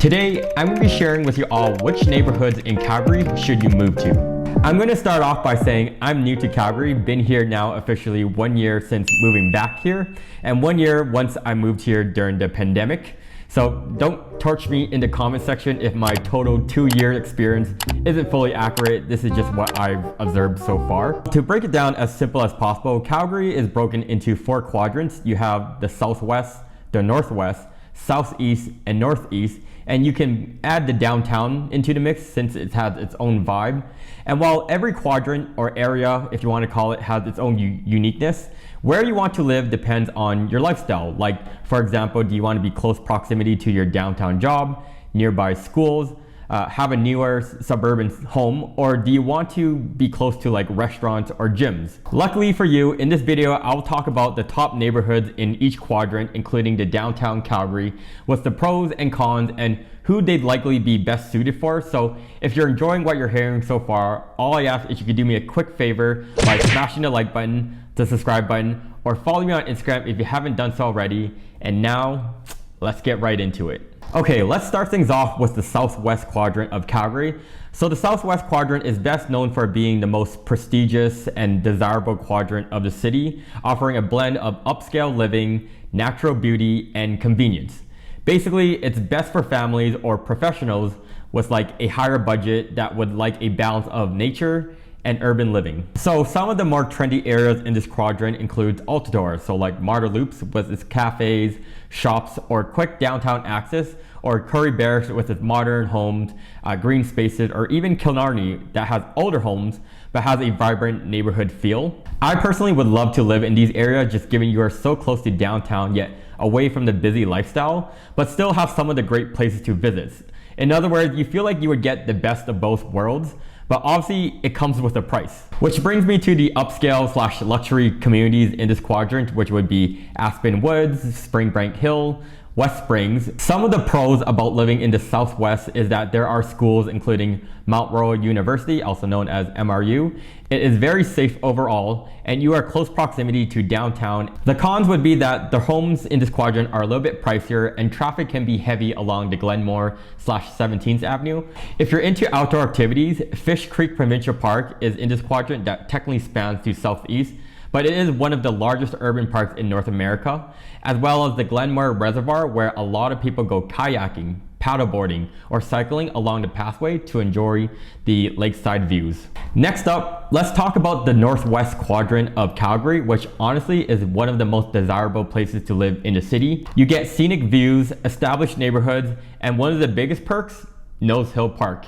Today, I'm going to be sharing with you all which neighborhoods in Calgary should you move to. I'm going to start off by saying I'm new to Calgary, been here now officially 1 year since moving back here, and 1 year once I moved here during the pandemic. So don't torch me in the comment section if my total 2-year experience isn't fully accurate. This is just what I've observed so far. To break it down as simple as possible, Calgary is broken into 4 quadrants. You have the southwest, the northwest, southeast, and northeast, and you can add the downtown into the mix since it has its own vibe. And while every quadrant or area, if you want to call it, has its own uniqueness, where you want to live depends on your lifestyle. Like, for example, do you want to be close proximity to your downtown job, nearby schools, have a newer suburban home, or do you want to be close to like restaurants or gyms? Luckily for you, in this video, I'll talk about the top neighborhoods in each quadrant, including the downtown Calgary, with the pros and cons and who they'd likely be best suited for. So if you're enjoying what you're hearing so far, all I ask is you could do me a quick favor by smashing the like button, the subscribe button, or follow me on Instagram if you haven't done so already. And now, let's get right into it. Okay, let's start things off with the southwest quadrant of Calgary. So the southwest quadrant is best known for being the most prestigious and desirable quadrant of the city, offering a blend of upscale living, natural beauty, and convenience. Basically, it's best for families or professionals with like a higher budget that would like a balance of nature and urban living. So some of the more trendy areas in this quadrant includes Altadore, so like Marda Loops with its cafes, shops, or quick downtown access, or Curry Barracks with its modern homes, green spaces, or even Killarney that has older homes but has a vibrant neighborhood feel. I personally would love to live in these areas just given you are so close to downtown yet away from the busy lifestyle, but still have some of the great places to visit. In other words, you feel like you would get the best of both worlds, but obviously it comes with a price. Which brings me to the upscale / luxury communities in this quadrant, which would be Aspen Woods, Springbank Hill, West Springs. Some of the pros about living in the Southwest is that there are schools including Mount Royal University, also known as MRU. It is very safe overall, and you are close proximity to downtown. The cons would be that the homes in this quadrant are a little bit pricier and traffic can be heavy along the Glenmore / 17th Avenue. If you're into outdoor activities, Fish Creek Provincial Park is in this quadrant that technically spans to southeast, but it is one of the largest urban parks in North America, as well as the Glenmore Reservoir, where a lot of people go kayaking, paddleboarding, or cycling along the pathway to enjoy the lakeside views. Next up, let's talk about the northwest quadrant of Calgary, which honestly is one of the most desirable places to live in the city. You get scenic views, established neighborhoods, and one of the biggest perks, Nose Hill Park.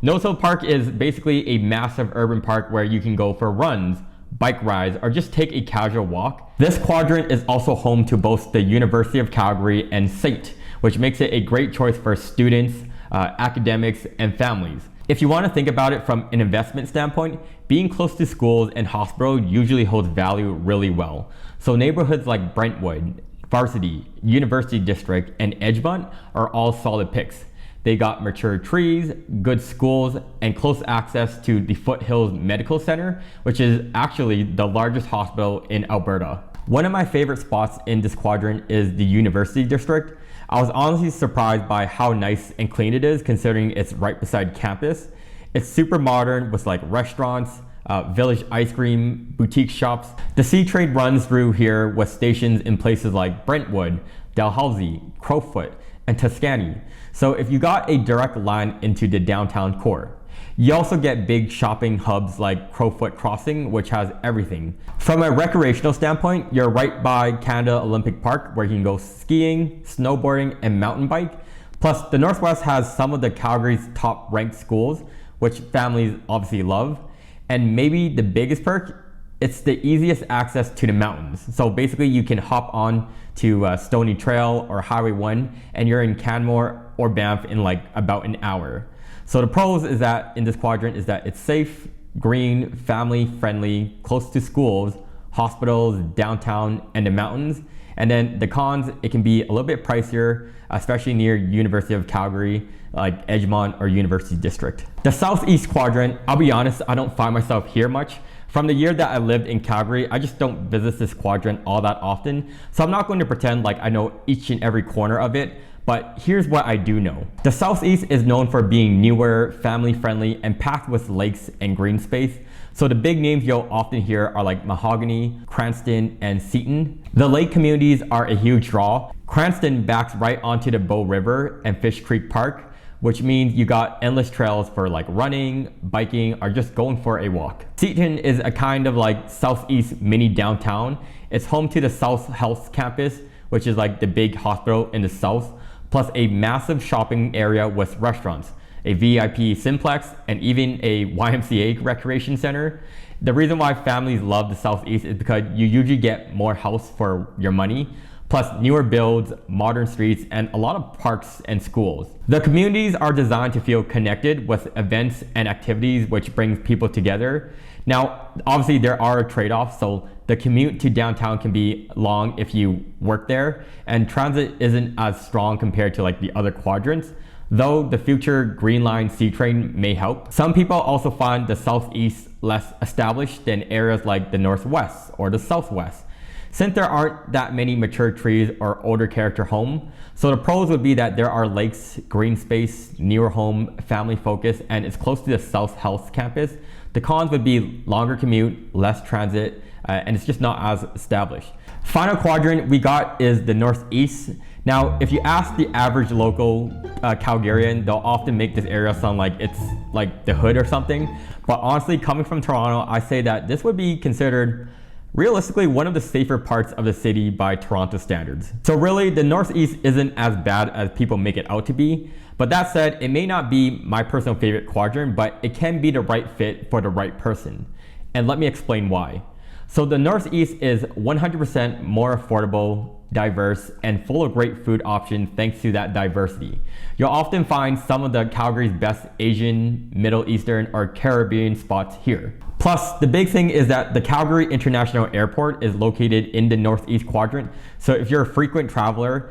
Nose Hill Park is basically a massive urban park where you can go for runs, bike rides, or just take a casual walk. This quadrant is also home to both the University of Calgary and SAIT, which makes it a great choice for students, academics, and families. If you want to think about it from an investment standpoint, being close to schools and hospitals usually holds value really well. So neighborhoods like Brentwood, Varsity, University District, and Edgemont are all solid picks. They got mature trees, good schools, and close access to the Foothills Medical Center, which is actually the largest hospital in Alberta. One of my favorite spots in this quadrant is the University District. I was honestly surprised by how nice and clean it is considering it's right beside campus. It's super modern with like restaurants, village ice cream, boutique shops. The C Train runs through here with stations in places like Brentwood, Dalhousie, Crowfoot, and Tuscany. So if you got a direct line into the downtown core. You also get big shopping hubs like Crowfoot Crossing, which has everything. From a recreational standpoint, you're right by Canada Olympic Park, where you can go skiing, snowboarding, and mountain bike. Plus, the Northwest has some of the Calgary's top ranked schools, which families obviously love. And maybe the biggest perk, it's the easiest access to the mountains. So basically you can hop on to Stony Trail or Highway 1 and you're in Canmore or Banff in like about an hour. So the pros is that in this quadrant is that it's safe, green, family friendly, close to schools, hospitals, downtown, and the mountains. And then the cons, it can be a little bit pricier, especially near University of Calgary, like Edgemont or University District. The southeast quadrant, I'll be honest, I don't find myself here much. From the year that I lived in Calgary, I just don't visit this quadrant all that often. So I'm not going to pretend like I know each and every corner of it, but here's what I do know. The Southeast is known for being newer, family-friendly, and packed with lakes and green space. So the big names you'll often hear are like Mahogany, Cranston, and Seton. The lake communities are a huge draw. Cranston backs right onto the Bow River and Fish Creek Park, which means you got endless trails for like running, biking, or just going for a walk. Seton is a kind of like Southeast mini downtown. It's home to the South Health Campus, which is like the big hospital in the South, plus a massive shopping area with restaurants, a VIP Simplex, and even a YMCA recreation center. The reason why families love the Southeast is because you usually get more house for your money, plus newer builds, modern streets, and a lot of parks and schools. The communities are designed to feel connected with events and activities which brings people together. Now, obviously there are trade-offs, so the commute to downtown can be long if you work there, and transit isn't as strong compared to like the other quadrants, though the future Green Line C train may help. Some people also find the Southeast less established than areas like the Northwest or the Southwest, since there aren't that many mature trees or older character home. So the pros would be that there are lakes, green space, newer home, family focus, and it's close to the South Health Campus. The cons would be longer commute, less transit, and it's just not as established. Final quadrant we got is the Northeast. Now, if you ask the average local Calgarian, they'll often make this area sound like it's like the hood or something. But honestly, coming from Toronto, I say that this would be considered realistically one of the safer parts of the city by Toronto standards. So really, the Northeast isn't as bad as people make it out to be. But that said, it may not be my personal favorite quadrant, but it can be the right fit for the right person. And let me explain why. So the Northeast is 100% more affordable, diverse, and full of great food options thanks to that diversity. You'll often find some of the Calgary's best Asian, Middle Eastern, or Caribbean spots here. Plus, the big thing is that the Calgary International Airport is located in the Northeast quadrant. So if you're a frequent traveler,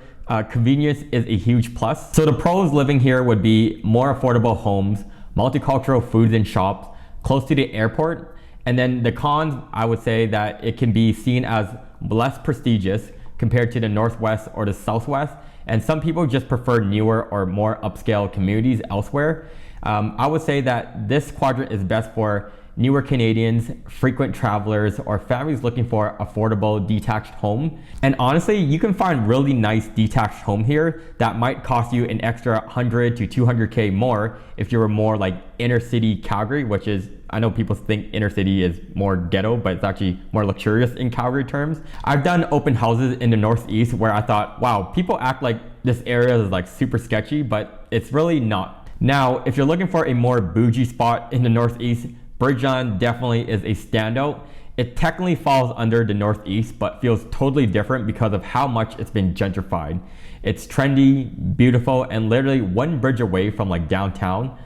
convenience is a huge plus. So the pros living here would be more affordable homes, multicultural foods and shops, close to the airport. And then the cons, I would say that it can be seen as less prestigious compared to the Northwest or the Southwest. And some people just prefer newer or more upscale communities elsewhere. I would say that this quadrant is best for newer Canadians, frequent travelers, or families looking for affordable detached home. And honestly, you can find really nice detached home here that might cost you an extra 100 to 200K more if you were more like inner city Calgary, which is, I know people think inner city is more ghetto, but it's actually more luxurious in Calgary terms. I've done open houses in the Northeast where I thought, wow, people act like this area is like super sketchy, but it's really not. Now, if you're looking for a more bougie spot in the Northeast, Bridgeland definitely is a standout. It technically falls under the Northeast, but feels totally different because of how much it's been gentrified. It's trendy, beautiful, and literally one bridge away from like downtown.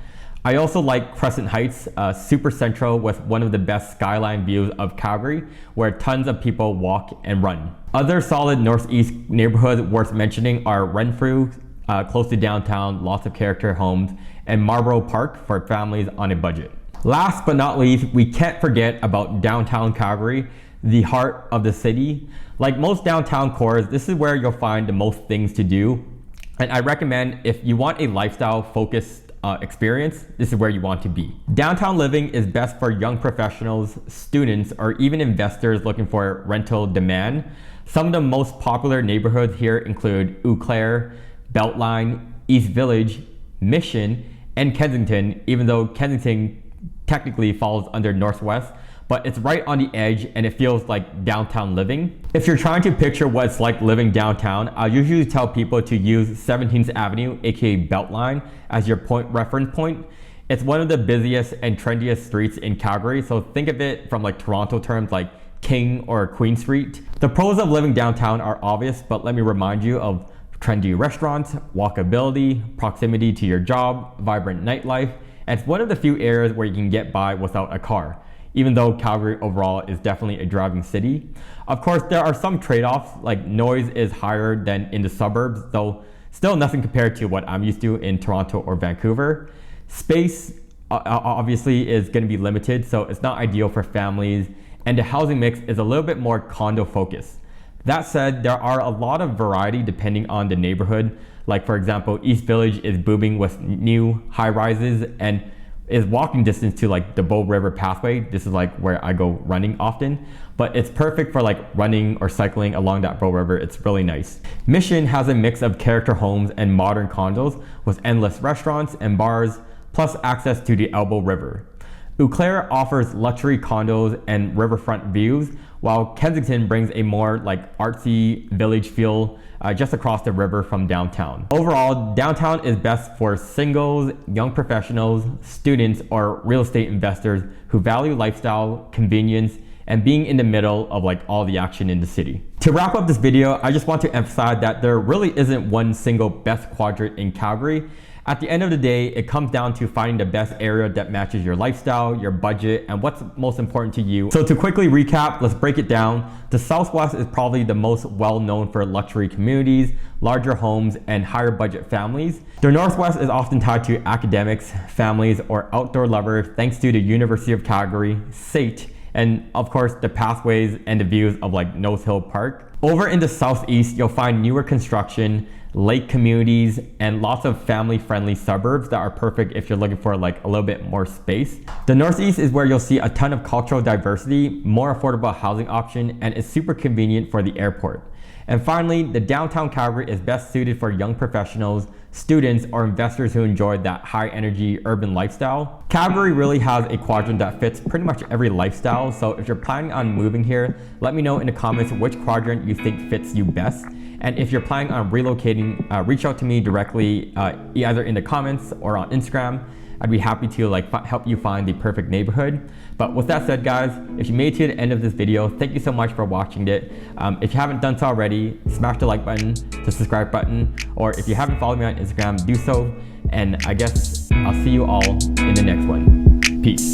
I also like Crescent Heights, super central with one of the best skyline views of Calgary, where tons of people walk and run. Other solid Northeast neighborhoods worth mentioning are Renfrew, close to downtown, lots of character homes, and Marlborough Park for families on a budget. Last but not least, we can't forget about downtown Calgary, the heart of the city. Like most downtown cores, this is where you'll find the most things to do. And I recommend if you want a lifestyle focused experience, this is where you want to be. Downtown living is best for young professionals, students, or even investors looking for rental demand. Some of the most popular neighborhoods here include Eau Claire, Beltline, East Village, Mission, and Kensington, even though Kensington technically falls under Northwest, but it's right on the edge and it feels like downtown living. If you're trying to picture what it's like living downtown, I usually tell people to use 17th Avenue, aka Beltline, as your reference point. It's one of the busiest and trendiest streets in Calgary, so think of it from like Toronto terms like King or Queen Street. The pros of living downtown are obvious, but let me remind you of trendy restaurants, walkability, proximity to your job, vibrant nightlife, and it's one of the few areas where you can get by without a car, even though Calgary overall is definitely a driving city. Of course, there are some trade-offs, like noise is higher than in the suburbs, though still nothing compared to what I'm used to in Toronto or Vancouver. Space obviously is going to be limited, so it's not ideal for families, and the housing mix is a little bit more condo focused. That said, there are a lot of variety depending on the neighborhood. Like for example, East Village is booming with new high rises and is walking distance to like the Bow River pathway. This is like where I go running often, but it's perfect for like running or cycling along that Bow River. It's really nice. Mission has a mix of character homes and modern condos with endless restaurants and bars, plus access to the Elbow River. Eau Claire offers luxury condos and riverfront views, while Kensington brings a more like artsy village feel just across the river from downtown. Overall, downtown is best for singles, young professionals, students, or real estate investors who value lifestyle, convenience, and being in the middle of like all the action in the city. To wrap up this video, I just want to emphasize that there really isn't one single best quadrant in Calgary. At the end of the day, it comes down to finding the best area that matches your lifestyle, your budget, and what's most important to you. So to quickly recap, let's break it down. The Southwest is probably the most well known for luxury communities, larger homes, and higher budget families. The Northwest is often tied to academics, families, or outdoor lovers thanks to the University of Calgary, SAIT, and of course the pathways and the views of like Nose Hill Park. Over in the Southeast, you'll find newer construction, lake communities, and lots of family-friendly suburbs that are perfect if you're looking for like a little bit more space. The Northeast is where you'll see a ton of cultural diversity, more affordable housing option, and is super convenient for the airport. And finally, the downtown Calgary is best suited for young professionals, students, or investors who enjoy that high energy urban lifestyle. Calgary really has a quadrant that fits pretty much every lifestyle. So if you're planning on moving here, let me know in the comments which quadrant you think fits you best. And if you're planning on relocating, reach out to me directly, either in the comments or on Instagram. I'd be happy to like help you find the perfect neighborhood. But with that said, guys, if you made it to the end of this video, thank you so much for watching it. If you haven't done so already, smash the like button, the subscribe button, or if you haven't followed me on Instagram, do so. And I guess I'll see you all in the next one. Peace.